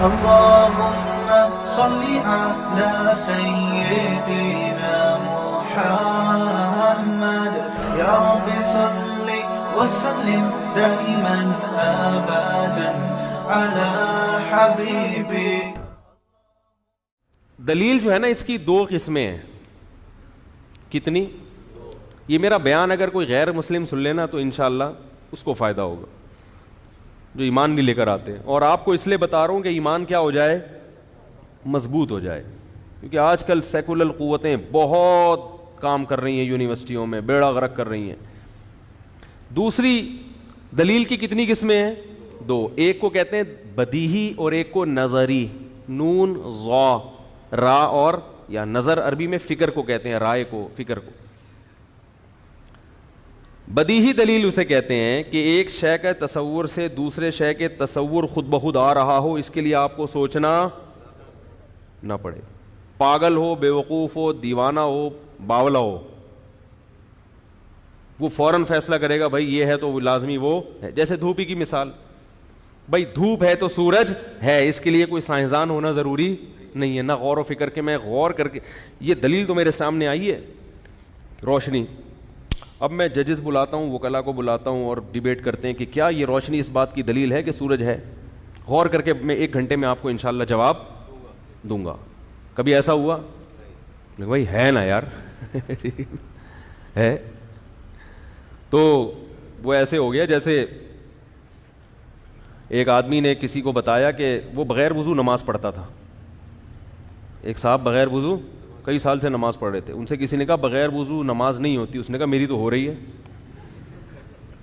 اللهم صل على سيدنا محمد يا رب صل وسلم دائما ابدا على حبيبي. دلیل جو ہے نا اس کی دو قسمیں ہیں. کتنی؟ یہ میرا بیان اگر کوئی غیر مسلم سن لینا تو انشاءاللہ اس کو فائدہ ہوگا جو ایمان نہیں لے کر آتے. اور آپ کو اس لیے بتا رہا ہوں کہ ایمان کیا ہو جائے؟ مضبوط ہو جائے. کیونکہ آج کل سیکولر قوتیں بہت کام کر رہی ہیں یونیورسٹیوں میں, بیڑا غرق کر رہی ہیں. دوسری دلیل کی کتنی قسمیں ہیں؟ دو. ایک کو کہتے ہیں بدیہی اور ایک کو نظری. نون ضا را اور یا نظر عربی میں فکر کو کہتے ہیں, رائے کو, فکر کو. بدیہی دلیل اسے کہتے ہیں کہ ایک شے کے تصور سے دوسرے شے کے تصور خود بخود آ رہا ہو, اس کے لیے آپ کو سوچنا نہ پڑے. پاگل ہو, بے وقوف ہو, دیوانہ ہو, باولا ہو, وہ فوراً فیصلہ کرے گا بھائی یہ ہے تو لازمی وہ ہے. جیسے دھوپ کی مثال, بھائی دھوپ ہے تو سورج ہے, اس کے لیے کوئی سائنسدان ہونا ضروری نہیں ہے. نہ غور و فکر کے, میں غور کر کے یہ دلیل تو میرے سامنے آئی ہے, روشنی. اب میں ججز بلاتا ہوں, وکلا کو بلاتا ہوں اور ڈیبیٹ کرتے ہیں کہ کیا یہ روشنی اس بات کی دلیل ہے کہ سورج ہے. غور کر کے میں 1 گھنٹے میں آپ کو انشاءاللہ جواب دوں گا. کبھی ایسا ہوا؟ بھائی ہے نا یار ہے. تو وہ ایسے ہو گیا جیسے ایک آدمی نے کسی کو بتایا کہ وہ بغیر وضو نماز پڑھتا تھا. ایک صاحب بغیر وضو کئی سال سے نماز پڑھ رہے تھے. ان سے کسی نے کہا بغیر وضو نماز نہیں ہوتی. اس نے کہا میری تو ہو رہی ہے,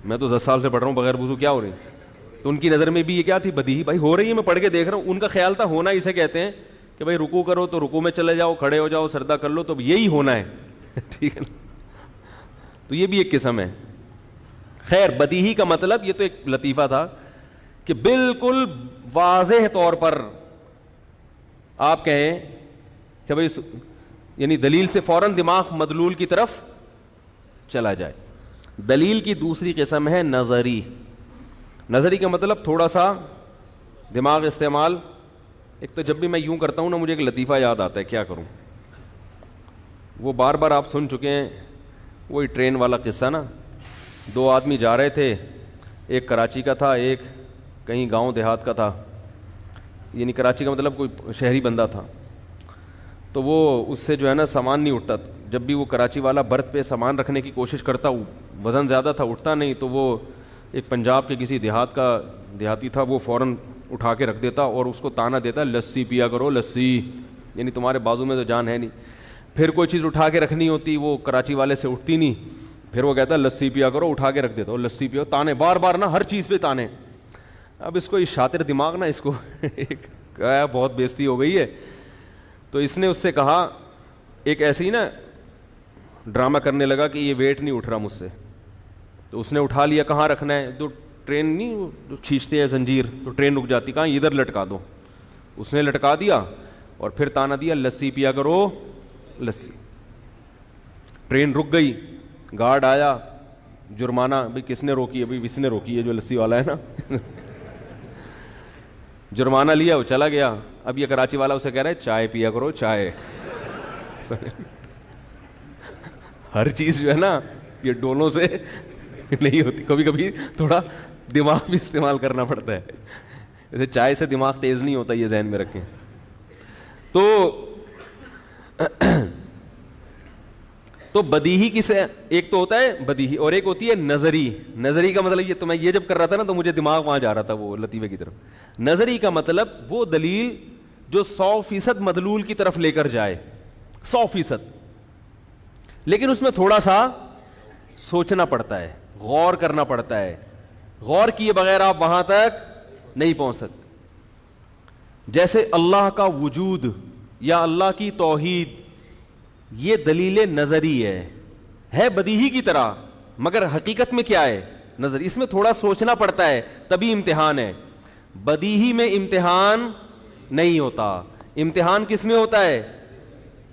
میں تو 10 سال سے پڑھ رہا ہوں, بغیر وضو کیا ہو رہی. تو ان کی نظر میں بھی یہ کیا تھی؟ بدیہی. بھائی ہو رہی ہے, میں پڑھ کے دیکھ رہا ہوں. ان کا خیال تھا ہونا اسے کہتے ہیں کہ بھائی رکوع کرو تو رکوع میں چلے جاؤ, کھڑے ہو جاؤ, سجدہ کر لو, تو یہی ہونا ہے ٹھیک ہے نا. تو یہ بھی ایک قسم ہے. خیر, بدیہی کا مطلب یہ تو ایک لطیفہ تھا کہ بالکل واضح طور پر آپ کہیں کہ بھائی یعنی دلیل سے فوراً دماغ مدلول کی طرف چلا جائے. دلیل کی دوسری قسم ہے نظری. نظری کا مطلب تھوڑا سا دماغ استعمال. ایک تو جب بھی میں یوں کرتا ہوں نا مجھے ایک لطیفہ یاد آتا ہے, کیا کروں, وہ بار بار آپ سن چکے ہیں, وہی ٹرین والا قصہ نا. 2 آدمی جا رہے تھے, ایک کراچی کا تھا, ایک کہیں گاؤں دیہات کا تھا. یعنی کراچی کا مطلب کوئی شہری بندہ تھا. تو وہ اس سے جو ہے نا سامان نہیں اٹھتا. جب بھی وہ کراچی والا برتھ پہ سامان رکھنے کی کوشش کرتا, وزن زیادہ تھا, اٹھتا نہیں. تو وہ ایک پنجاب کے کسی دیہاتی تھا, وہ فوراً اٹھا کے رکھ دیتا اور اس کو تانا دیتا لسی پیا کرو, لسی, یعنی تمہارے بازو میں تو جان ہے نہیں. پھر کوئی چیز اٹھا کے رکھنی ہوتی, وہ کراچی والے سے اٹھتی نہیں, پھر وہ کہتا لسی پیا کرو, اٹھا کے رکھ دیتا اور لسی پیو, تانے بار بار نا, ہر چیز پہ تانے. اب اس کو یہ شاطر دماغ نا, اس کو بہت بےزتی ہو گئی ہے. تو اس نے اس سے کہا, ایک ایسے ہی نا ڈرامہ کرنے لگا کہ یہ ویٹ نہیں اٹھ رہا مجھ سے. تو اس نے اٹھا لیا, کہاں رکھنا ہے, تو ٹرین نہیں کھینچتے ہیں زنجیر, تو ٹرین رک جاتی, کہاں ادھر لٹکا دو. اس نے لٹکا دیا اور پھر تانا دیا لسی پیا کرو, لسی. ٹرین رک گئی, گارڈ آیا, جرمانہ. بھائی کس نے روکی ہے؟ بھائی اس نے روکی ہے جو لسی والا ہے نا جرمانہ لیا, وہ چلا گیا. اب یہ کراچی والا اسے کہہ رہا ہے چائے پیا کرو, چائے. ہر چیز جو ہے نا یہ ڈولوں سے نہیں ہوتی, کبھی کبھی تھوڑا دماغ بھی استعمال کرنا پڑتا ہے. جیسے چائے سے دماغ تیز نہیں ہوتا, یہ ذہن میں رکھیں. تو بدیہی کسے, ایک تو ہوتا ہے بدیہی اور ایک ہوتی ہے نظری. نظری کا مطلب یہ, تو میں یہ جب کر رہا تھا نا تو مجھے دماغ وہاں جا رہا تھا وہ لطیفے کی طرف. نظری کا مطلب وہ دلیل جو 100% مدلول کی طرف لے کر جائے, 100%, لیکن اس میں تھوڑا سا سوچنا پڑتا ہے, غور کرنا پڑتا ہے. غور کیے بغیر آپ وہاں تک نہیں پہنچ سکتے. جیسے اللہ کا وجود یا اللہ کی توحید, یہ دلیل نظری ہے بدیہی کی طرح, مگر حقیقت میں کیا ہے؟ نظر. اس میں تھوڑا سوچنا پڑتا ہے, تبھی امتحان ہے. بدیہی میں امتحان نہیں ہوتا. امتحان کس میں ہوتا ہے؟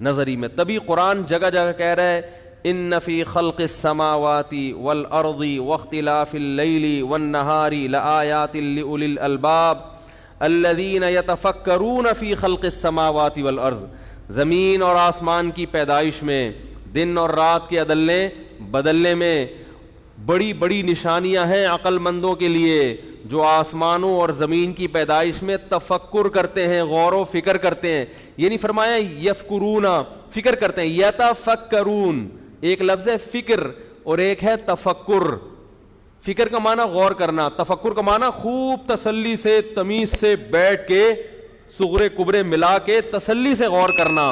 نظری میں. تبھی قرآن جگہ جگہ کہہ رہا ہے ان فی خلق السماوات والارض واختلاف اللیل والنہار لآیات لأولی الالباب الذین یتفکرون فی خلق السماوات والارض، زمین اور آسمان کی پیدائش میں، دن اور رات کے بدلنے میں بڑی بڑی نشانیاں ہیں عقل مندوں کے لیے، جو آسمانوں اور زمین کی پیدائش میں تفکر کرتے ہیں، غور و فکر کرتے ہیں. یہ نہیں فرمایا یفکرون فکر کرتے ہیں، یتفکرون ایک لفظ ہے فکر اور ایک ہے تفکر. فکر کا معنی غور کرنا، تفکر کا معنی خوب تسلی سے تمیز سے بیٹھ کے صغرے کبرے ملا کے تسلی سے غور کرنا.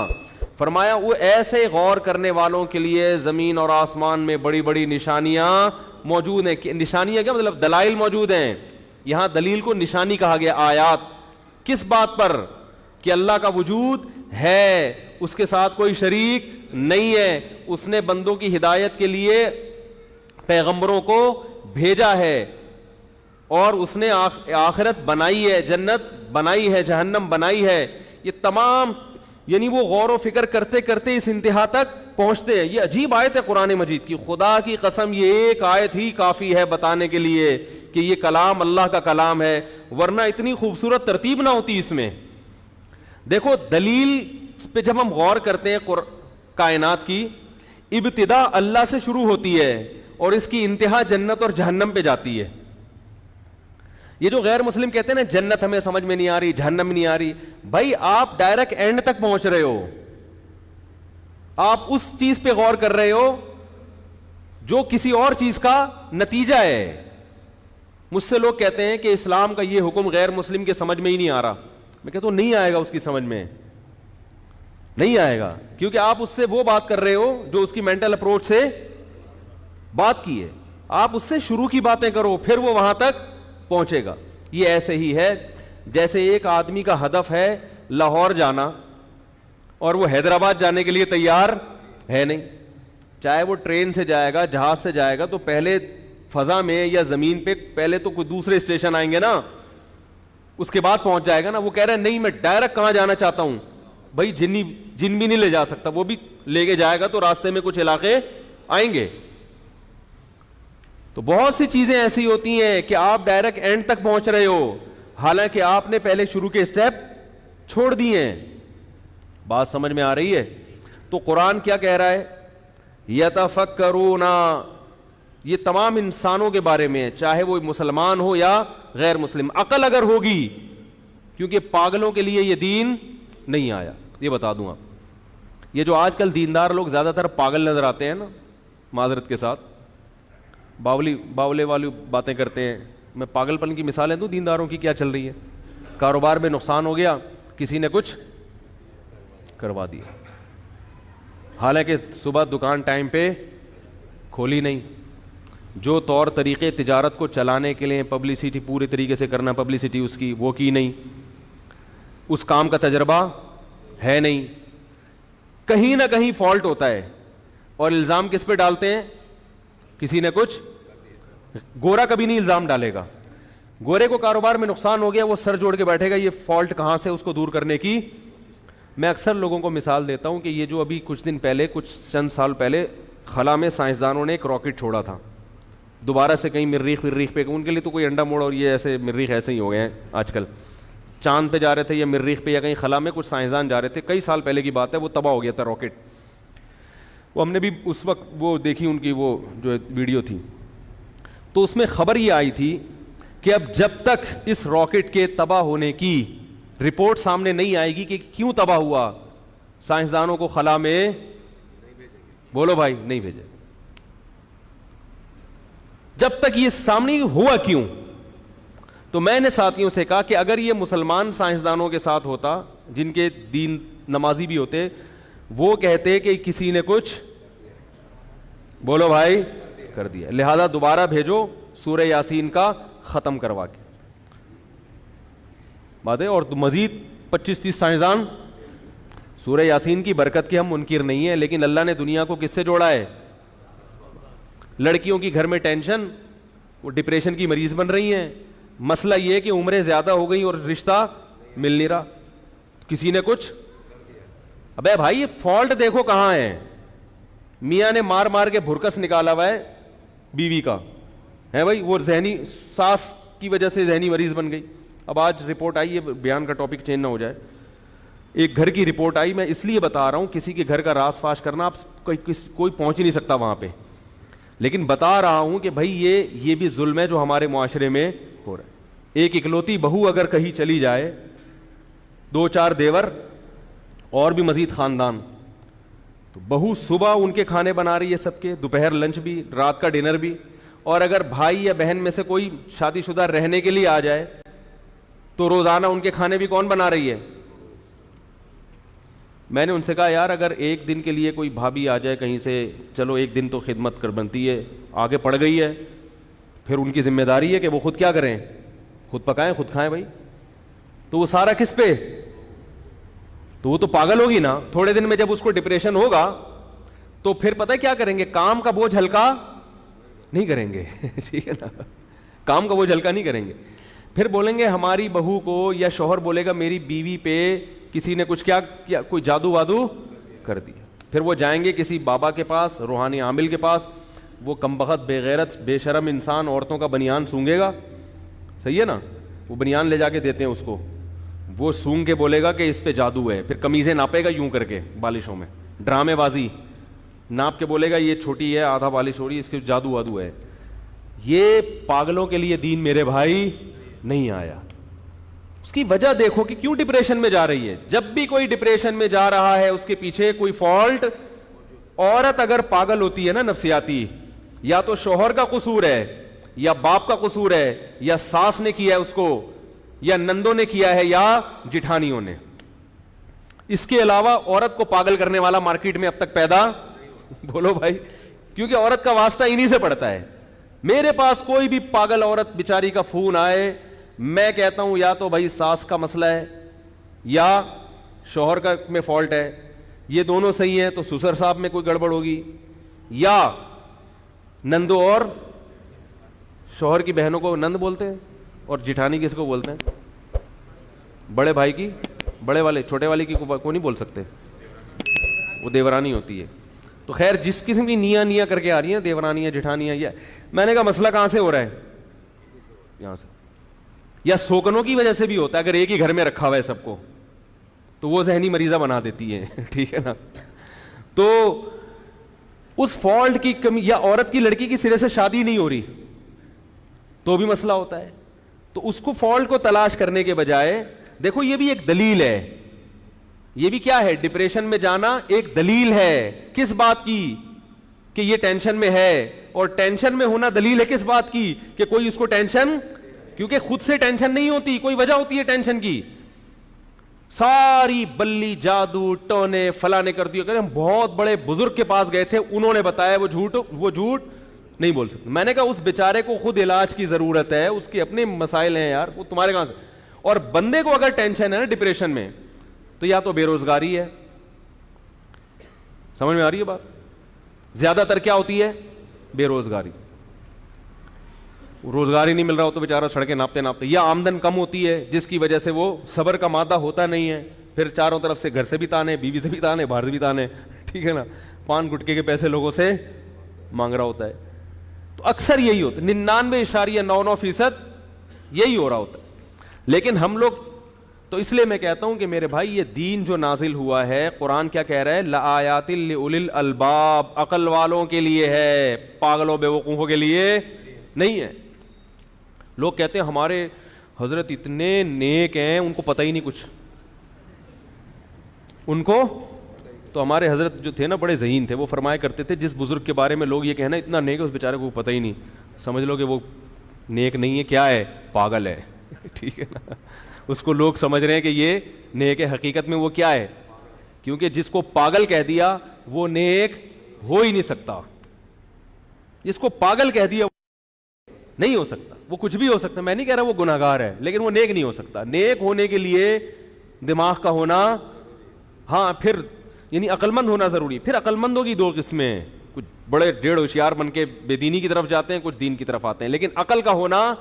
فرمایا وہ ایسے غور کرنے والوں کے لیے زمین اور آسمان میں بڑی بڑی نشانیاں موجود ہیں. نشانیاں کیا مطلب؟ دلائل موجود ہیں. یہاں دلیل کو نشانی کہا گیا. آیات کس بات پر؟ کہ اللہ کا وجود ہے، اس کے ساتھ کوئی شریک نہیں ہے، اس نے بندوں کی ہدایت کے لیے پیغمبروں کو بھیجا ہے، اور اس نے آخرت بنائی ہے، جنت بنائی ہے، جہنم بنائی ہے. یہ تمام یعنی وہ غور و فکر کرتے کرتے اس انتہا تک پہنچتے ہیں. یہ عجیب آیت ہے قرآن مجید کی. خدا کی قسم یہ ایک آیت ہی کافی ہے بتانے کے لیے کہ یہ کلام اللہ کا کلام ہے، ورنہ اتنی خوبصورت ترتیب نہ ہوتی اس میں. دیکھو دلیل پہ جب ہم غور کرتے ہیں کائنات کی، ابتدا اللہ سے شروع ہوتی ہے اور اس کی انتہا جنت اور جہنم پہ جاتی ہے. یہ جو غیر مسلم کہتے ہیں نا جنت ہمیں سمجھ میں نہیں آ رہی، جہنم نہیں آ رہی، بھائی آپ ڈائریکٹ اینڈ تک پہنچ رہے ہو. آپ اس چیز پہ غور کر رہے ہو جو کسی اور چیز کا نتیجہ ہے. مجھ سے لوگ کہتے ہیں کہ اسلام کا یہ حکم غیر مسلم کے سمجھ میں ہی نہیں آ رہا. میں کہتا ہوں نہیں آئے گا، اس کی سمجھ میں نہیں آئے گا، کیونکہ آپ اس سے وہ بات کر رہے ہو جو اس کی مینٹل اپروچ سے بات کی ہے. آپ اس سے شروع کی باتیں کرو، پھر وہ وہاں تک پہنچے گا. یہ ایسے ہی ہے جیسے ایک آدمی کا ہدف ہے لاہور جانا اور وہ حیدرآباد جانے کے لیے تیار ہے نہیں. چاہے وہ ٹرین سے جائے گا، جہاز سے جائے گا، تو پہلے فضا میں یا زمین پہ پہلے تو کوئی دوسرے اسٹیشن آئیں گے نا، اس کے بعد پہنچ جائے گا نا. وہ کہہ رہا ہے نہیں میں ڈائریکٹ کہاں جانا چاہتا ہوں. بھائی جن بھی نہیں لے جا سکتا، وہ بھی لے کے جائے گا تو راستے میں کچھ علاقے آئیں گے. تو بہت سی چیزیں ایسی ہوتی ہیں کہ آپ ڈائریکٹ اینڈ تک پہنچ رہے ہو، حالانکہ آپ نے پہلے شروع کے اسٹیپ چھوڑ دیے ہیں. بات سمجھ میں آ رہی ہے؟ تو قرآن کیا کہہ رہا ہے؟ یتفکرون، یہ تمام انسانوں کے بارے میں، چاہے وہ مسلمان ہو یا غیر مسلم. عقل اگر ہوگی، کیونکہ پاگلوں کے لیے یہ دین نہیں آیا. یہ بتا دوں آپ، یہ جو آج کل دیندار لوگ زیادہ تر پاگل نظر آتے ہیں نا، معذرت کے ساتھ، باولے والی باتیں کرتے ہیں. میں پاگل پن کی مثالیں دوں دینداروں کی کیا چل رہی ہے. کاروبار میں نقصان ہو گیا، کسی نے کچھ کروا دیا، حالانکہ صبح دکان ٹائم پہ کھولی نہیں. جو طور طریقے تجارت کو چلانے کے لیے پبلسٹی پورے طریقے سے کرنا، پبلسٹی اس کی وہ کی نہیں، اس کام کا تجربہ ہے نہیں. کہیں نہ کہیں فالٹ ہوتا ہے، اور الزام کس پہ ڈالتے ہیں؟ کسی نے کچھ. گورا کبھی نہیں الزام ڈالے گا. گورے کو کاروبار میں نقصان ہو گیا، وہ سر جوڑ کے بیٹھے گا یہ فالٹ کہاں سے، اس کو دور کرنے کی. میں اکثر لوگوں کو مثال دیتا ہوں کہ یہ جو ابھی کچھ دن پہلے، کچھ چند سال پہلے خلا میں سائنسدانوں نے ایک راکٹ چھوڑا تھا، دوبارہ سے کہیں مریخ پہ. ان کے لیے تو کوئی انڈا موڑ اور یہ ایسے مریخ ایسے ہی ہو گئے ہیں آج کل. چاند پہ جا رہے تھے یا مریخ پہ یا کہیں خلا میں کچھ سائنسدان جا رہے تھے، کئی سال پہلے کی بات ہے، وہ تباہ ہو گیا تھا راکٹ. وہ ہم نے بھی اس وقت وہ دیکھی ان کی وہ جو ویڈیو تھی، تو اس میں خبر یہ آئی تھی کہ اب جب تک اس راکٹ کے تباہ ہونے کی رپورٹ سامنے نہیں آئے گی کہ کیوں تباہ ہوا، سائنسدانوں کو خلا میں بولو بھائی نہیں بھیجے. جب تک یہ سامنے ہوا کیوں. تو میں نے ساتھیوں سے کہا کہ اگر یہ مسلمان سائنسدانوں کے ساتھ ہوتا، جن کے دین نمازی بھی ہوتے، وہ کہتے کہ کسی نے کچھ بولو بھائی کر دیا، لہذا دوبارہ بھیجو سورہ یاسین کا ختم کروا کے. بات ہے. اور مزید 25-30 سائنسدان. سورہ یاسین کی برکت کے ہم منکر نہیں ہیں، لیکن اللہ نے دنیا کو کس سے جوڑا ہے؟ لڑکیوں کی گھر میں ٹینشن، وہ ڈپریشن کی مریض بن رہی ہیں. مسئلہ یہ ہے کہ عمریں زیادہ ہو گئی اور رشتہ مل نہیں رہا. کسی نے کچھ. ابے بھائی یہ فالٹ دیکھو کہاں ہے. میاں نے مار مار کے بھرکس نکالا ہوا ہے بیوی کا ہے بھائی، وہ ذہنی ساس کی وجہ سے ذہنی مریض بن گئی. اب آج رپورٹ آئی ہے, بیان کا ٹاپک چینج نہ ہو جائے, ایک گھر کی رپورٹ آئی, میں اس لیے بتا رہا ہوں کسی کے گھر کا راز فاش کرنا آپ کوئی پہنچ ہی نہیں سکتا وہاں پہ, لیکن بتا رہا ہوں کہ بھائی یہ بھی ظلم ہے جو ہمارے معاشرے میں ہو رہا ہے. ایک اکلوتی بہو اگر کہیں چلی جائے, 2-4 دیور اور بھی مزید خاندان, تو بہو صبح ان کے کھانے بنا رہی ہے سب کے, دوپہر لنچ بھی, رات کا ڈنر بھی, اور اگر بھائی یا بہن میں سے کوئی شادی شدہ رہنے کے لیے آ جائے تو روزانہ ان کے کھانے بھی کون بنا رہی ہے. میں نے ان سے کہا یار اگر ایک دن کے لیے کوئی بھابھی آ جائے کہیں سے, چلو ایک دن تو خدمت کر بنتی ہے, آگے پڑ گئی ہے, پھر ان کی ذمہ داری ہے کہ وہ خود کیا کریں, خود پکائیں خود کھائیں بھائی, تو وہ سارا کس پہ, تو وہ تو پاگل ہوگی نا. تھوڑے دن میں جب اس کو ڈپریشن ہوگا تو پھر پتہ کیا کریں گے, کام کا بوجھ ہلکا نہیں کریں گے ٹھیک ہے نا, کام کا بوجھ ہلکا نہیں کریں گے. پھر بولیں گے ہماری بہو کو, یا شوہر بولے گا میری بیوی پہ کسی نے کچھ کیا کوئی جادو وادو کر دیا. پھر وہ جائیں گے کسی بابا کے پاس, روحانی عامل کے پاس, وہ کمبخت بے غیرت بے شرم انسان عورتوں کا بنیان سونگے گا, صحیح ہے نا, وہ بنیان لے جا کے دیتے ہیں اس کو, وہ سونگ کے بولے گا کہ اس پہ جادو ہے, پھر قمیضیں ناپے گا یوں کر کے بالشوں میں, ڈرامے بازی ناپ کے بولے گا یہ چھوٹی ہے آدھا بالش ہو رہی ہے, اس کے جادو وادو ہے. یہ پاگلوں کے لیے دین میرے بھائی نہیں آیا. اس کی وجہ دیکھو کہ کیوں ڈپریشن میں جا رہی ہے. جب بھی کوئی ڈپریشن میں جا رہا ہے اس کے پیچھے کوئی فالٹ, عورت اگر پاگل ہوتی ہے نا نفسیاتی, یا تو شوہر کا قصور ہے, یا باپ کا قصور ہے, یا ساس نے کیا ہے اس کو, یا نندوں نے کیا ہے, یا جٹھانیوں نے. اس کے علاوہ عورت کو پاگل کرنے والا مارکیٹ میں اب تک پیدا بولو بھائی, کیونکہ عورت کا واسطہ انہی سے پڑتا ہے. میرے پاس کوئی بھی پاگل عورت بیچاری کا فون آئے, میں کہتا ہوں یا تو بھائی ساس کا مسئلہ ہے یا شوہر کا میں فالٹ ہے, یہ دونوں صحیح ہیں تو سسر صاحب میں کوئی گڑبڑ ہوگی, یا نندو اور شوہر کی بہنوں کو نند بولتے ہیں, اور جٹھانی کس کو بولتے ہیں, بڑے بھائی کی, بڑے والے چھوٹے والے کی کو نہیں بول سکتے, وہ دیورانی ہوتی ہے. تو خیر جس قسم کی نیا کر کے آ رہی ہیں دیورانیاں جٹھانیاں, یہ میں نے کہا مسئلہ کہاں سے ہو رہا ہے, یہاں سے. یا سوکنوں کی وجہ سے بھی ہوتا ہے, اگر ایک ہی گھر میں رکھا ہوا ہے سب کو تو وہ ذہنی مریضہ بنا دیتی ہے ٹھیک ہے نا. تو اس فالٹ کی کمی, یا عورت کی لڑکی کی سرے سے شادی نہیں ہو رہی تو بھی مسئلہ ہوتا ہے. تو اس کو فالٹ کو تلاش کرنے کے بجائے دیکھو یہ بھی ایک دلیل ہے, یہ بھی کیا ہے, ڈپریشن میں جانا ایک دلیل ہے. کس بات کی, کہ یہ ٹینشن میں ہے, اور ٹینشن میں ہونا دلیل ہے کس بات کی, کہ کوئی اس کو ٹینشن, کیونکہ خود سے ٹینشن نہیں ہوتی, کوئی وجہ ہوتی ہے ٹینشن کی. ساری بلی جادو ٹونے فلاں نے کر دیا, کہ ہم بہت بڑے بزرگ کے پاس گئے تھے انہوں نے بتایا, وہ جھوٹ نہیں بول سکتے. میں نے کہا اس بیچارے کو خود علاج کی ضرورت ہے, اس کے اپنے مسائل ہیں یار, وہ تمہارے کہاں سے. اور بندے کو اگر ٹینشن ہے نا ڈپریشن میں, تو یا تو بے روزگاری ہے, سمجھ میں آ رہی ہے بات, زیادہ تر کیا ہوتی ہے, بے روزگاری, روزگاری نہیں مل رہا ہو تو بیچارہ سڑکیں ناپتے ناپتے, یا آمدن کم ہوتی ہے جس کی وجہ سے وہ صبر کا مادہ ہوتا نہیں ہے, پھر چاروں طرف سے گھر سے بھی تانے, بیوی سے بھی تانے, باہر سے بھی تانے, ٹھیک ہے نا, پان گٹکے کے پیسے لوگوں سے مانگ رہا ہوتا ہے. تو اکثر یہی ہوتا ہے, 99.99% یہی ہو رہا ہوتا ہے. لیکن ہم لوگ تو, اس لیے میں کہتا ہوں کہ میرے بھائی یہ دین جو نازل ہوا ہے, قرآن کیا کہہ رہا ہے, لآیات لأولی الالباب, عقل والوں کے لیے ہے, پاگلوں بے وقوفوں کے لیے نہیں ہے. لوگ کہتے ہیں ہمارے حضرت اتنے نیک ہیں ان کو پتہ ہی نہیں کچھ, ان کو تو ہمارے حضرت جو تھے نا بڑے ذہین تھے, وہ فرمایا کرتے تھے جس بزرگ کے بارے میں لوگ یہ کہنا اتنا نیک ہے اس بیچارے کو پتہ ہی نہیں, سمجھ لو کہ وہ نیک نہیں ہے, کیا ہے, پاگل ہے ٹھیک ہے نا. اس کو لوگ سمجھ رہے ہیں کہ یہ نیک ہے, حقیقت میں وہ کیا ہے, کیونکہ جس کو پاگل کہہ دیا وہ نیک ہو ہی نہیں سکتا. جس کو پاگل کہہ دیا نہیں ہو سکتا, وہ کچھ بھی ہو سکتا. میں نہیں کہہ رہا وہ گناہگار ہے, لیکن وہ نیک نہیں ہو سکتا. نیک ہونے کے لیے دماغ کا ہونا, ہاں پھر یعنی عقل مند ہونا ضروری. پھر عقل مندوں کی 2 قسمیں, کچھ بڑے ڈیڑھ ہوشیار بن کے بے دینی کی طرف جاتے ہیں, کچھ دین کی طرف آتے ہیں. لیکن عقل کا ہونا,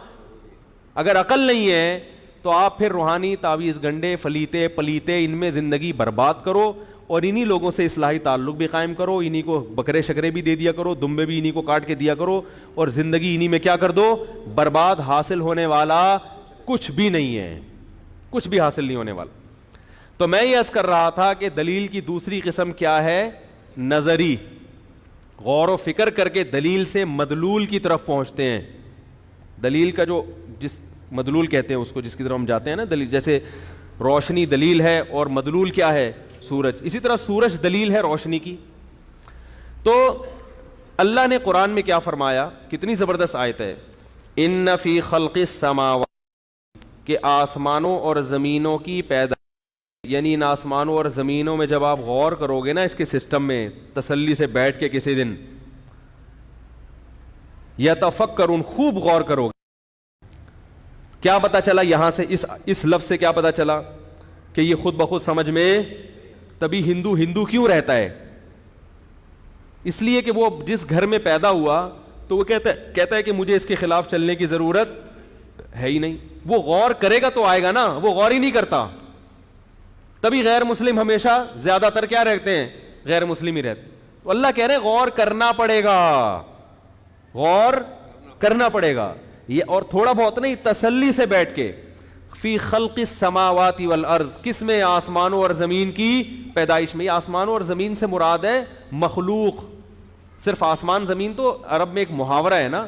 اگر عقل نہیں ہے تو آپ پھر روحانی تعویذ گنڈے فلیتے پلیتے ان میں زندگی برباد کرو, اور انہی لوگوں سے اصلاحی تعلق بھی قائم کرو, انہی کو بکرے شکرے بھی دے دیا کرو, دمبے بھی انہی کو کاٹ کے دیا کرو, اور زندگی انہی میں کیا کر دو, برباد. حاصل ہونے والا کچھ بھی نہیں ہے, کچھ بھی حاصل نہیں ہونے والا. تو میں یہ عرض کر رہا تھا کہ دلیل کی دوسری قسم کیا ہے؟ نظری. غور و فکر کر کے دلیل سے مدلول کی طرف پہنچتے ہیں. دلیل کا جو جس مدلول کہتے ہیں اس کو, جس کی طرف ہم جاتے ہیں نا دلیل, جیسے روشنی دلیل ہے اور مدلول کیا ہے؟ سورج. اسی طرح سورج دلیل ہے روشنی کی. تو اللہ نے قرآن میں کیا فرمایا؟ کتنی زبردست آیت ہے, ان فی خلق السماوات, کہ آسمانوں اور زمینوں کی پیدا, یعنی ان آسمانوں اور زمینوں میں جب آپ غور کرو گے نا اس کے سسٹم میں, تسلی سے بیٹھ کے کسی دن یتفکرون, خوب غور کرو گے, کیا پتا چلا یہاں سے اس لفظ سے کیا پتا چلا کہ یہ خود بخود سمجھ میں, تبھی ہندو ہندو کیوں رہتا ہے؟ اس لیے کہ وہ جس گھر میں پیدا ہوا تو وہ کہتا ہے کہ مجھے اس کے خلاف چلنے کی ضرورت ہے ہی نہیں. وہ غور کرے گا تو آئے گا نا, وہ غور ہی نہیں کرتا. تبھی غیر مسلم ہمیشہ زیادہ تر کیا رہتے ہیں؟ غیر مسلم ہی رہتے. تو اللہ کہہ رہے ہیں غور کرنا پڑے گا, غور کرنا پڑے گا. یہ اور تھوڑا بہت نہیں, تسلی سے بیٹھ کے. فی خلق السماوات والارض, کس میں؟ آسمانوں اور زمین کی پیدائش میں. یہ آسمانوں اور زمین سے مراد ہے مخلوق. صرف آسمان زمین تو عرب میں ایک محاورہ ہے نا,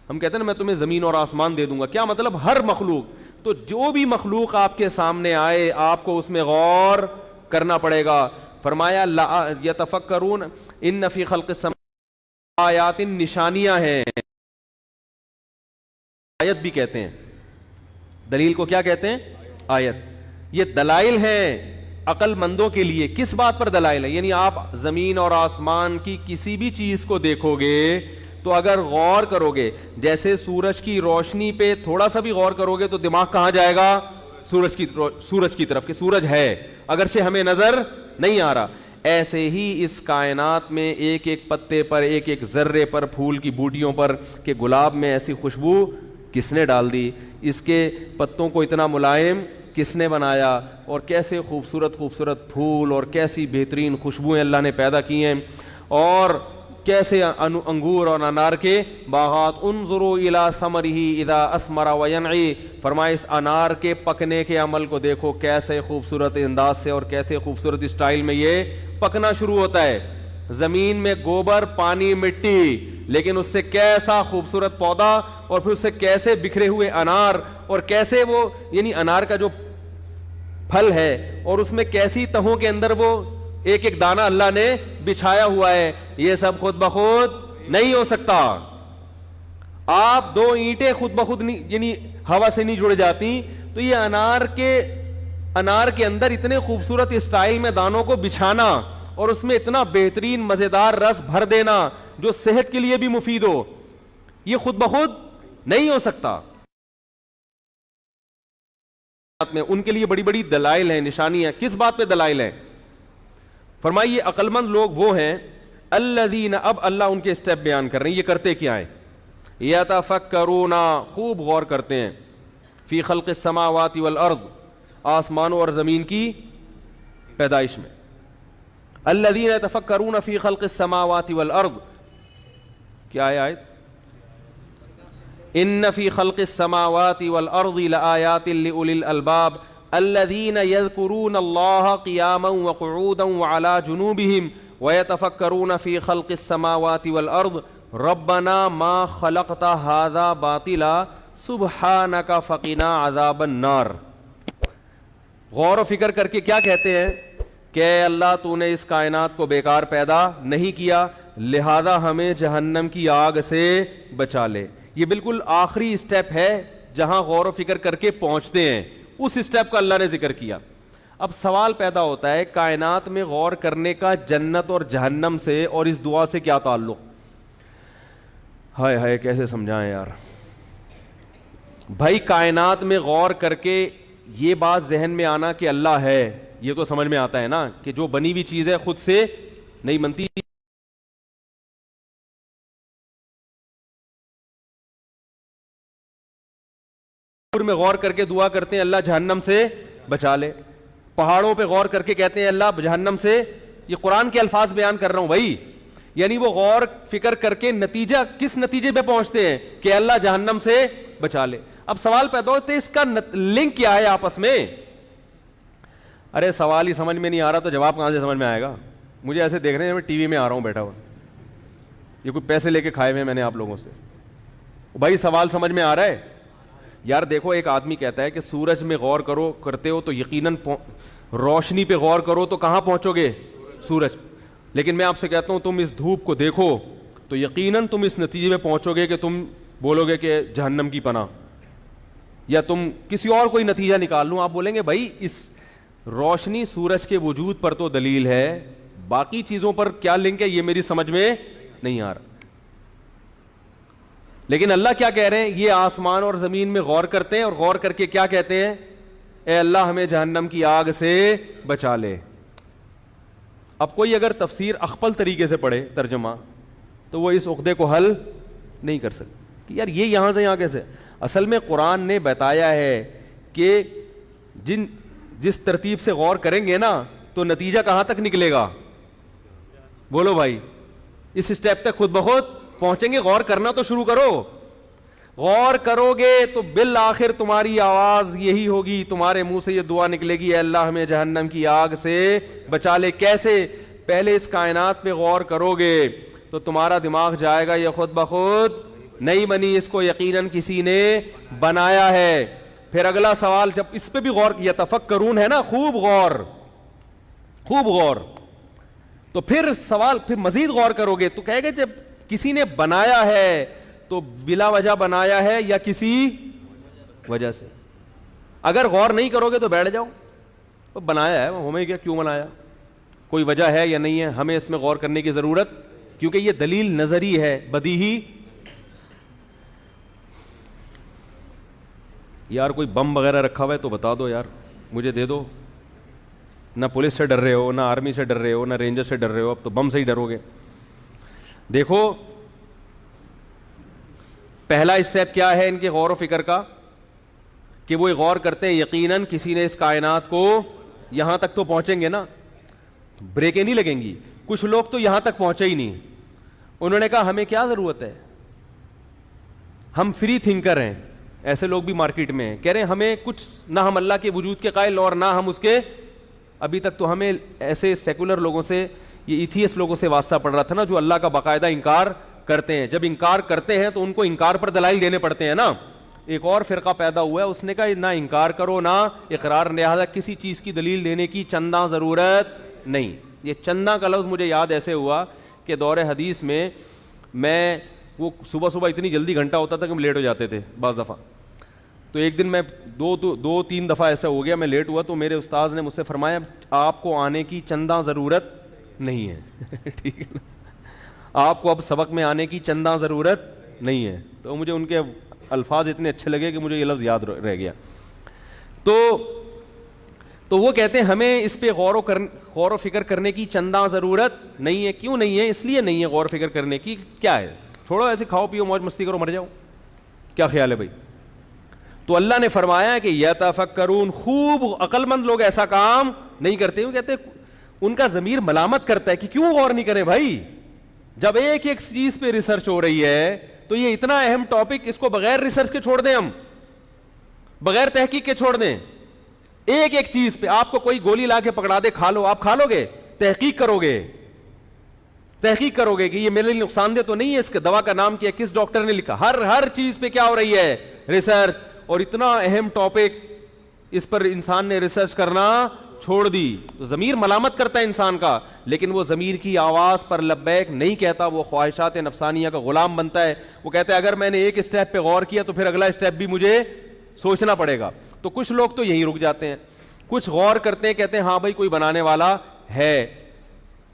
ہم کہتے ہیں نا میں تمہیں زمین اور آسمان دے دوں گا. کیا مطلب؟ ہر مخلوق. تو جو بھی مخلوق آپ کے سامنے آئے آپ کو اس میں غور کرنا پڑے گا. فرمایا یتفکرون ان فی خلق السماوات آیات, نشانیاں ہیں. آیت بھی کہتے ہیں, دلیل کو کیا کہتے ہیں؟ آیت. یہ دلائل ہیں عقل مندوں کے لیے. کس بات پر دلائل ہے؟ یعنی آپ زمین اور آسمان کی کسی بھی چیز کو دیکھو گے تو اگر غور کرو گے, جیسے سورج کی روشنی پہ تھوڑا سا بھی غور کرو گے تو دماغ کہاں جائے گا؟ سورج کی طرف, کہ سورج ہے اگرچہ ہمیں نظر نہیں آ رہا. ایسے ہی اس کائنات میں ایک ایک پتے پر, ایک ایک ذرے پر, پھول کی بوٹیوں پر, کہ گلاب میں ایسی خوشبو کس نے ڈال دی, اس کے پتوں کو اتنا ملائم کس نے بنایا, اور کیسے خوبصورت خوبصورت پھول اور کیسی بہترین خوشبوئیں اللہ نے پیدا کی ہیں, اور کیسے انگور اور انار کے باغات. انظروا الی ثمرہ اذا اثمر وینعی, فرمائے اس انار کے پکنے کے عمل کو دیکھو, کیسے خوبصورت انداز سے اور کیسے خوبصورت اسٹائل میں یہ پکنا شروع ہوتا ہے. زمین میں گوبر, پانی, مٹی, لیکن اس سے کیسا خوبصورت پودا, اور پھر اس سے کیسے بکھرے ہوئے انار, اور کیسے وہ یعنی انار کا جو پھل ہے اور اس میں کیسی تہوں کے اندر وہ ایک ایک دانہ اللہ نے بچھایا ہوا ہے. یہ سب خود بخود نہیں ہو سکتا. آپ دو اینٹیں خود بخود نہیں, یعنی ہوا سے نہیں جڑ جاتی. تو یہ انار کے اندر اتنے خوبصورت اسٹائل میں دانوں کو بچھانا اور اس میں اتنا بہترین مزیدار رس بھر دینا جو صحت کے لیے بھی مفید ہو, یہ خود بخود نہیں ہو سکتا. میں ان کے لیے بڑی بڑی دلائل ہیں, نشانیاں. کس بات پہ دلائل ہیں؟ فرمائیے عقل مند لوگ وہ ہیں الذین, اب اللہ ان کے اسٹیپ بیان کر رہے ہیں, یہ کرتے کیا ہیں؟ یتفکرون, خوب غور کرتے ہیں, فی خلق السماوات والارض, آسمانوں اور زمین کی پیدائش میں. الذین یتفکرون فی خلق السماوات والارض, کیا ہے آیت؟ ان فی خلق السماوات والارض لآیات لأولی الالباب الذین یذکرون اللہ قیاما وقعودا وعلی جنوبہم ویتفکرون فی خلق السماوات والارض ربنا ما خلقت ھذا باطلا سبحانک فقنا عذاب النار. غور و فکر کر کے کیا کہتے ہیں کہ اے اللہ تو نے اس کائنات کو بیکار پیدا نہیں کیا, لہذا ہمیں جہنم کی آگ سے بچا لے. یہ بالکل آخری اسٹیپ ہے جہاں غور و فکر کر کے پہنچتے ہیں, اس اسٹیپ کا اللہ نے ذکر کیا. اب سوال پیدا ہوتا ہے کائنات میں غور کرنے کا جنت اور جہنم سے اور اس دعا سے کیا تعلق؟ ہائے ہائے کیسے سمجھائیں یار بھائی. کائنات میں غور کر کے یہ بات ذہن میں آنا کہ اللہ ہے, یہ تو سمجھ میں آتا ہے نا کہ جو بنی ہوئی چیز ہے خود سے نہیں بنتی. میں غور کر کے دعا کرتے ہیں اللہ جہنم سے بچا لے. پہاڑوں پہ غور کر کے کہتے ہیں اللہ جہنم سے. یہ قرآن کے الفاظ بیان کر رہا ہوں بھائی. یعنی وہ غور فکر کر کے نتیجہ کس نتیجے پہ پہنچتے ہیں کہ اللہ جہنم سے بچا لے. اب سوال پیدا ہوتا ہے اس کا لنک کیا ہے آپس میں؟ ارے سوال ہی سمجھ میں نہیں آ رہا تو جواب کہاں سے سمجھ میں آئے گا؟ مجھے ایسے دیکھ رہے ہیں میں ٹی وی میں آ رہا ہوں بیٹھا ہوا, یہ کوئی پیسے لے کے کھائے ہوئے میں نے آپ لوگوں سے. بھائی سوال سمجھ میں آ رہا ہے؟ یار دیکھو, ایک آدمی کہتا ہے کہ سورج میں غور کرتے ہو تو یقیناً روشنی پہ غور کرو تو کہاں پہنچو گے؟ سورج. لیکن میں آپ سے کہتا ہوں تم اس دھوپ کو دیکھو تو یقیناً تم اس نتیجے میں پہنچو گے کہ تم بولو گے کہ جہنم کی پناہ, یا تم کسی اور کوئی نتیجہ نکال لوں. آپ بولیں گے بھائی اس روشنی سورج کے وجود پر تو دلیل ہے, باقی چیزوں پر کیا لنک ہے یہ میری سمجھ میں نہیں آ رہا. لیکن اللہ کیا کہہ رہے ہیں؟ یہ آسمان اور زمین میں غور کرتے ہیں اور غور کر کے کیا کہتے ہیں؟ اے اللہ ہمیں جہنم کی آگ سے بچا لے. اب کوئی اگر تفسیر اخپل طریقے سے پڑھے ترجمہ تو وہ اس عقدے کو حل نہیں کر سکتے کہ یار یہ یہاں سے یہاں کیسے. اصل میں قرآن نے بتایا ہے کہ جس ترتیب سے غور کریں گے نا تو نتیجہ کہاں تک نکلے گا؟ بولو بھائی, اس اسٹیپ تک خود بخود پہنچیں گے. غور کرنا تو شروع کرو. غور کرو گے تو بالآخر تمہاری آواز یہی ہوگی, تمہارے منہ سے یہ دعا نکلے گی, اے اللہ ہمیں جہنم کی آگ سے بچا لے. کیسے؟ پہلے اس کائنات پہ غور کرو گے تو تمہارا دماغ جائے گا یہ خود بخود نہیں بنی, اس کو یقیناً کسی نے بنایا ہے. پھر اگلا سوال جب اس پہ بھی غور کیا, تفکرون ہے نا, خوب غور, تو پھر سوال پھر مزید غور کرو گے تو کہے گا جب کسی نے بنایا ہے تو بلا وجہ بنایا ہے یا کسی وجہ سے. اگر غور نہیں کرو گے تو بیٹھ جاؤ, بنایا ہے ہمیں کیا, کیوں بنایا, کوئی وجہ ہے یا نہیں ہے, ہمیں اس میں غور کرنے کی ضرورت, کیونکہ یہ دلیل نظری ہے, بدیہی. یار کوئی بم وغیرہ رکھا ہوا ہے تو بتا دو یار, مجھے دے دو. نہ پولیس سے ڈر رہے ہو, نہ آرمی سے ڈر رہے ہو, نہ رینجر سے ڈر رہے ہو, اب تو بم سے ہی ڈرو گے. دیکھو پہلا اسٹیپ کیا ہے ان کے غور و فکر کا کہ وہ غور کرتے ہیں یقیناً کسی نے اس کائنات کو, یہاں تک تو پہنچیں گے نا, بریکیں نہیں لگیں گی. کچھ لوگ تو یہاں تک پہنچے ہی نہیں, انہوں نے کہا ہمیں کیا ضرورت ہے, ہم فری تھنکر ہیں. ایسے لوگ بھی مارکیٹ میں ہیں, کہہ رہے ہیں ہمیں کچھ نہ, ہم اللہ کے وجود کے قائل اور نہ ہم اس کے. ابھی تک تو ہمیں ایسے سیکولر لوگوں سے, یہ ایتھیسٹ لوگوں سے واسطہ پڑ رہا تھا نا, جو اللہ کا باقاعدہ انکار کرتے ہیں. جب انکار کرتے ہیں تو ان کو انکار پر دلائل دینے پڑتے ہیں نا. ایک اور فرقہ پیدا ہوا ہے, اس نے کہا نہ انکار کرو نہ اقرار, لہذا کسی چیز کی دلیل دینے کی چندہ ضرورت نہیں. یہ چندہ کا لفظ مجھے یاد ایسے ہوا کہ دور حدیث میں وہ صبح اتنی جلدی گھنٹہ ہوتا تھا کہ ہم لیٹ ہو جاتے تھے بعض دفعہ. تو ایک دن میں دو تین دفعہ ایسا ہو گیا, میں لیٹ ہوا تو میرے استاذ نے مجھ سے فرمایا آپ کو آنے کی چندہ ضرورت نہیں ہے. ٹھیک ہے نا, آپ کو اب سبق میں آنے کی چندہ ضرورت نہیں ہے. تو مجھے ان کے الفاظ اتنے اچھے لگے کہ مجھے یہ لفظ یاد رہ گیا. تو وہ کہتے ہیں ہمیں اس پہ غور و فکر کرنے کی چندہ ضرورت نہیں ہے. کیوں نہیں ہے؟ اس لیے نہیں ہے غور و فکر کرنے کی. کیا ہے, چھوڑو ایسے کھاؤ پیو موج مستی کرو مر جاؤ, کیا خیال ہے بھائی؟ تو اللہ نے فرمایا کہ یتفکرون, خوب عقل مند لوگ ایسا کام نہیں کرتے. وہ کہتے ان کا ضمیر ملامت کرتا ہے کہ کیوں غور نہیں کریں بھائی, جب ایک چیز پہ ریسرچ ہو رہی ہے تو یہ اتنا اہم ٹاپک, اس کو بغیر ریسرچ کے چھوڑ دیں, ہم بغیر تحقیق کے چھوڑ دیں. ایک چیز پہ آپ کو کوئی گولی لا کے پکڑا دے, کھا لو, آپ کھا لو گے؟ تحقیق کرو گے کہ یہ میرے لیے نقصان دہ تو نہیں ہے, اس کے دوا کا نام کیا, کس ڈاکٹر نے لکھا. ہر چیز پہ کیا ہو رہی ہے؟ ریسرچ. اور اتنا اہم ٹاپک, اس پر انسان نے ریسرچ کرنا چھوڑ دی. ضمیر ملامت کرتا ہے انسان کا, لیکن وہ ضمیر کی آواز پر لبیک نہیں کہتا, وہ خواہشات نفسانیہ کا غلام بنتا ہے. وہ کہتا ہے اگر میں نے ایک اسٹیپ پہ غور کیا تو پھر اگلا اسٹیپ بھی مجھے سوچنا پڑے گا. تو کچھ لوگ تو یہی رک جاتے ہیں, کچھ غور کرتے ہیں, کہتے ہیں ہاں بھائی کوئی بنانے والا ہے.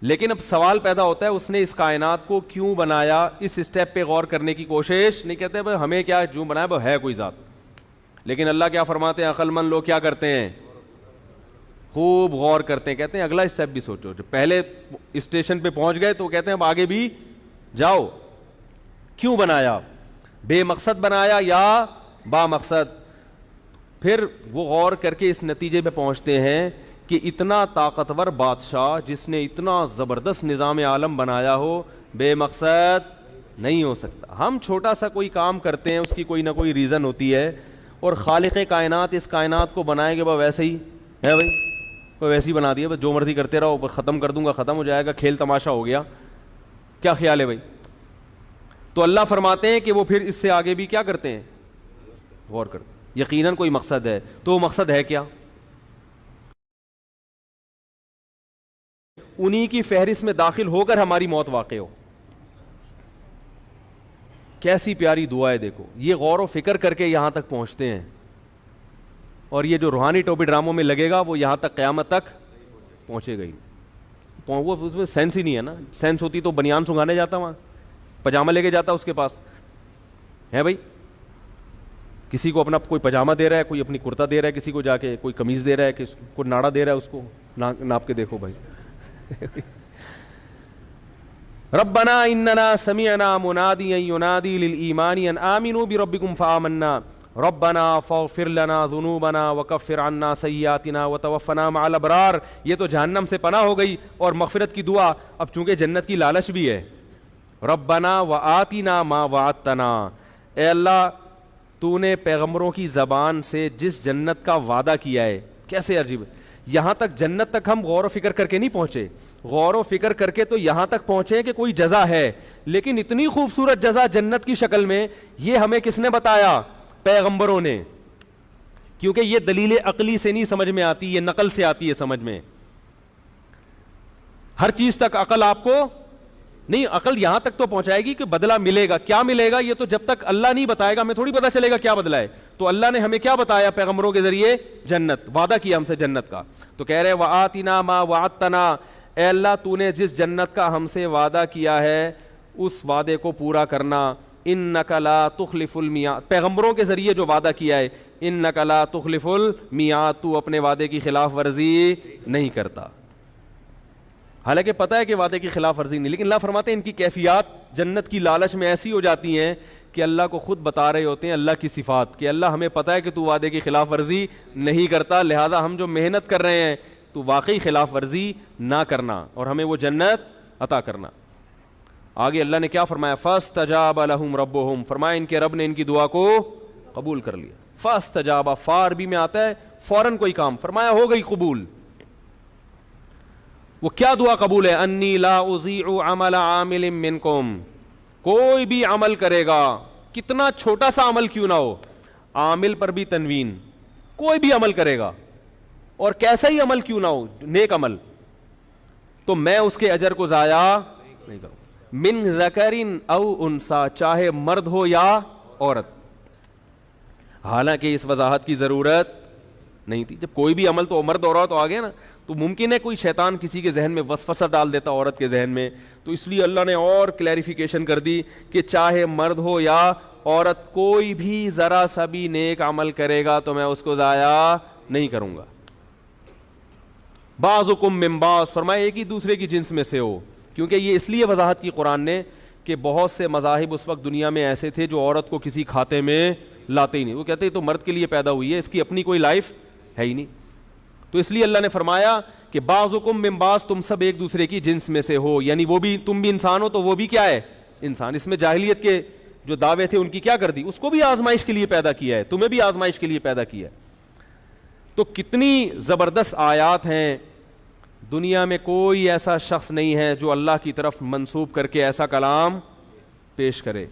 لیکن اب سوال پیدا ہوتا ہے اس نے اس کائنات کو کیوں بنایا, اس اسٹیپ پہ غور کرنے کی کوشش نہیں. کہتے ہیں ہمیں کیا, جو بنایا وہ ہے کوئی ذات. لیکن اللہ کیا فرماتے ہیں, عقل مند لوگ کیا کرتے ہیں, خوب غور کرتے ہیں, کہتے ہیں اگلا اسٹیپ بھی سوچو. جو پہلے اسٹیشن پہ پہنچ گئے تو کہتے ہیں اب آگے بھی جاؤ. کیوں بنایا, بے مقصد بنایا یا با مقصد؟ پھر وہ غور کر کے اس نتیجے پہ پہنچتے ہیں کہ اتنا طاقتور بادشاہ جس نے اتنا زبردست نظام عالم بنایا ہو, بے مقصد نہیں ہو سکتا. ہم چھوٹا سا کوئی کام کرتے ہیں, اس کی کوئی نہ کوئی ریزن ہوتی ہے, اور خالق کائنات اس کائنات کو بنائے گا بس ویسے ہی ہے بھائی, کوئی ویسے ہی بنا دیا, بس جو مرضی کرتے رہو, بس ختم کر دوں گا, ختم ہو جائے گا, کھیل تماشا ہو گیا. کیا خیال ہے بھائی؟ تو اللہ فرماتے ہیں کہ وہ پھر اس سے آگے بھی کیا کرتے ہیں, غور کرتے ہیں. یقیناً کوئی مقصد ہے, تو وہ مقصد ہے کیا؟ انہی کی فہرست میں داخل ہو کر ہماری موت واقع ہو. کیسی پیاری دعا ہے, دیکھو یہ غور و فکر کر کے یہاں تک پہنچتے ہیں, اور یہ جو روحانی ٹوپی ڈراموں میں لگے گا وہ یہاں تک قیامت تک پہنچے گا ہی. وہ اس میں سینس ہی نہیں ہے نا. سینس ہوتی تو بنیان سنگانے جاتا, وہاں پجامہ لے کے جاتا اس کے پاس ہے بھائی. کسی کو اپنا کوئی پجامہ دے رہا ہے, کوئی اپنی کرتا دے رہا ہے, کسی کو جا کے کوئی قمیض دے رہا ہے, کوئی ناڑا دے رہا ہے, اس کو ناپ کے دیکھو بھائی. ربنا اننا سمعنا منادیا ینادی للایمان ان آمنوا بربکم فآمنا ربنا فاغفر لنا ذنوبنا وکفر عنا سیئاتنا وتوفنا مع الابرار. یہ تو جہنم سے پناہ ہو گئی اور مغفرت کی دعا. اب چونکہ جنت کی لالچ بھی ہے, ربنا وآتنا ما وعدتنا, اے اللہ تو نے پیغمبروں کی زبان سے جس جنت کا وعدہ کیا ہے. کیسے عجیب, یہاں تک جنت تک ہم غور و فکر کر کے نہیں پہنچے, غور و فکر کر کے تو یہاں تک پہنچے کہ کوئی جزا ہے, لیکن اتنی خوبصورت جزا جنت کی شکل میں, یہ ہمیں کس نے بتایا؟ پیغمبروں نے. کیونکہ یہ دلیل عقلی سے نہیں سمجھ میں آتی, یہ نقل سے آتی ہے سمجھ میں. ہر چیز تک عقل آپ کو نہیں, عقل یہاں تک تو پہنچائے گی کہ بدلہ ملے گا. کیا ملے گا یہ تو جب تک اللہ نہیں بتائے گا ہمیں تھوڑی پتہ چلے گا کیا بدلہ ہے. تو اللہ نے ہمیں کیا بتایا پیغمبروں کے ذریعے؟ جنت. وعدہ کیا ہم سے جنت کا, تو کہہ رہے وآتنا ما وعدتنا, اے اللہ تو نے جس جنت کا ہم سے وعدہ کیا ہے اس وعدے کو پورا کرنا. انک لا تخلف المیعاد, پیغمبروں کے ذریعے جو وعدہ کیا ہے, انک لا تخلف المیعاد, تو اپنے وعدے کی خلاف ورزی نہیں کرتا. حالانکہ پتہ ہے کہ وعدے کی خلاف ورزی نہیں, لیکن اللہ فرماتے ہیں ان کی کیفیات جنت کی لالچ میں ایسی ہو جاتی ہیں کہ اللہ کو خود بتا رہے ہوتے ہیں اللہ کی صفات, کہ اللہ ہمیں پتہ ہے کہ تو وعدے کی خلاف ورزی نہیں کرتا, لہذا ہم جو محنت کر رہے ہیں تو واقعی خلاف ورزی نہ کرنا اور ہمیں وہ جنت عطا کرنا. آگے اللہ نے کیا فرمایا؟ فاستجاب لهم ربهم, فرمایا ان کے رب نے ان کی دعا کو قبول کر لیا. فاستجاب, فار بھی میں آتا ہے فوراً کوئی کام, فرمایا ہو گئی قبول. وہ کیا دعا قبول ہے؟ انی لا اضیع عمل عامل منکم, کوئی بھی عمل کرے گا کتنا چھوٹا سا عمل کیوں نہ ہو, عامل پر بھی تنوین, کوئی بھی عمل کرے گا اور کیسا ہی عمل کیوں نہ ہو, نیک عمل, تو میں اس کے اجر کو ضائع نہیں کروں. من ذکر او انسا, چاہے مرد ہو یا عورت. حالانکہ اس وضاحت کی ضرورت نہیں تھی, جب کوئی بھی عمل تو مرد اور عورت آ گیا نا, تو ممکن ہے کوئی شیطان کسی کے ذہن میں وسوسہ ڈال دیتا عورت کے ذہن میں, تو اس لیے اللہ نے اور کلیریفیکیشن کر دی کہ چاہے مرد ہو یا عورت, کوئی بھی ذرا سا بھی نیک عمل کرے گا تو میں اس کو ضائع نہیں کروں گا. بعضکم من بعض, فرمایا ایک ہی دوسرے کی جنس میں سے ہو. کیونکہ یہ اس لیے وضاحت کی قرآن نے کہ بہت سے مذاہب اس وقت دنیا میں ایسے تھے جو عورت کو کسی کھاتے میں لاتے ہی نہیں, وہ کہتے تو مرد کے لیے پیدا ہوئی ہے, اس کی اپنی کوئی لائف ہے ہی نہیں. تو اس لیے اللہ نے فرمایا کہ بعضکم من بعض, تم سب ایک دوسرے کی جنس میں سے ہو, یعنی وہ بھی, تم بھی انسان ہو تو وہ بھی کیا ہے, انسان. اس میں جاہلیت کے جو دعوے تھے ان کی کیا کر دی, اس کو بھی آزمائش کے لیے پیدا کیا ہے, تمہیں بھی آزمائش کے لیے پیدا کیا ہے. تو کتنی زبردست آیات ہیں. دنیا میں کوئی ایسا شخص نہیں ہے جو اللہ کی طرف منسوب کر کے ایسا کلام پیش کرے.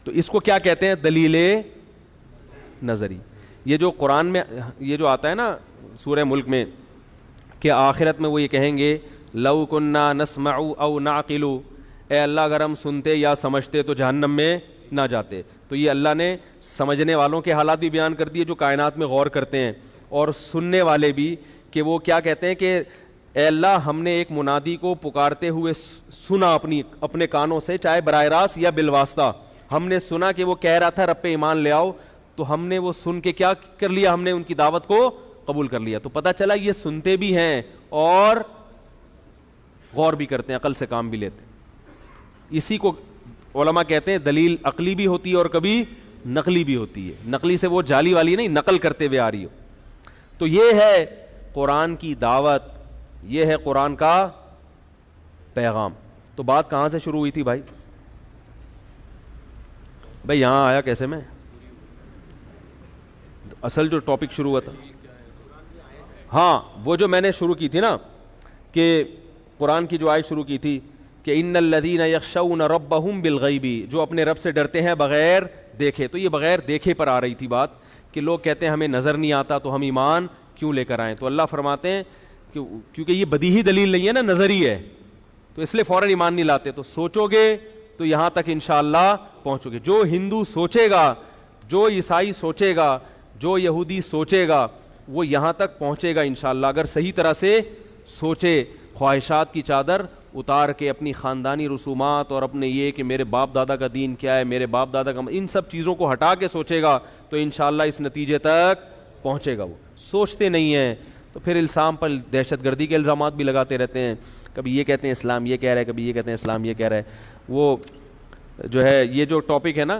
تو اس کو کیا کہتے ہیں؟ دلیل نظری. یہ جو قرآن میں یہ جو آتا ہے نا سورہ ملک میں کہ آخرت میں وہ یہ کہیں گے لو کننا نسمع او نعقل, اے اللہ اگر ہم سنتے یا سمجھتے تو جہنم میں نہ جاتے. تو یہ اللہ نے سمجھنے والوں کے حالات بھی بیان کر دیے جو کائنات میں غور کرتے ہیں, اور سننے والے بھی کہ وہ کیا کہتے ہیں کہ اے اللہ ہم نے ایک منادی کو پکارتے ہوئے سنا اپنے کانوں سے, چاہے براہ راست یا بالواسطہ, ہم نے سنا کہ وہ کہہ رہا تھا رب پہ ایمان لے آؤ, تو ہم نے وہ سن کے کیا کر لیا, ہم نے ان کی دعوت کو قبول کر لیا. تو پتہ چلا یہ سنتے بھی ہیں اور غور بھی کرتے ہیں, عقل سے کام بھی لیتے ہیں. اسی کو علماء کہتے ہیں دلیل عقلی بھی ہوتی ہے اور کبھی نقلی بھی ہوتی ہے. نقلی سے وہ جعلی والی نہیں, نقل کرتے ہوئے آ رہی ہو. تو یہ ہے قرآن کی دعوت, یہ ہے قرآن کا پیغام. تو بات کہاں سے شروع ہوئی تھی بھائی؟ بھائی یہاں آیا کیسے میں؟ اصل جو ٹاپک شروع ہوا تھا، ہاں وہ جو میں نے شروع کی تھی نا کہ قرآن کی جو آیت شروع کی تھی کہ ان الذین یخشون ربہم بالغیب، جو اپنے رب سے ڈرتے ہیں بغیر دیکھے. تو یہ بغیر دیکھے پر آ رہی تھی بات کہ لوگ کہتے ہیں ہمیں نظر نہیں آتا تو ہم ایمان کیوں لے کر آئیں. تو اللہ فرماتے ہیں کہ کیونکہ یہ بدیہی دلیل نہیں ہے نا، نظری ہے، تو اس لیے فوراً ایمان نہیں لاتے. تو سوچو گے تو یہاں تک انشاءاللہ پہنچو گے. جو ہندو سوچے گا، جو عیسائی سوچے گا، جو یہودی سوچے گا، وہ یہاں تک پہنچے گا انشاءاللہ اگر صحیح طرح سے سوچے. خواہشات کی چادر اتار کے اپنی خاندانی رسومات اور اپنے یہ کہ میرے باپ دادا کا دین کیا ہے، میرے باپ دادا کا، ان سب چیزوں کو ہٹا کے سوچے گا تو انشاءاللہ اس نتیجے تک پہنچے گا. وہ سوچتے نہیں ہیں تو پھر الزام پر دہشت گردی کے الزامات بھی لگاتے رہتے ہیں. کبھی یہ کہتے ہیں اسلام یہ کہہ رہا ہے، کبھی یہ کہتے ہیں اسلام یہ کہہ رہا ہے. وہ جو ہے یہ جو ٹاپک ہے نا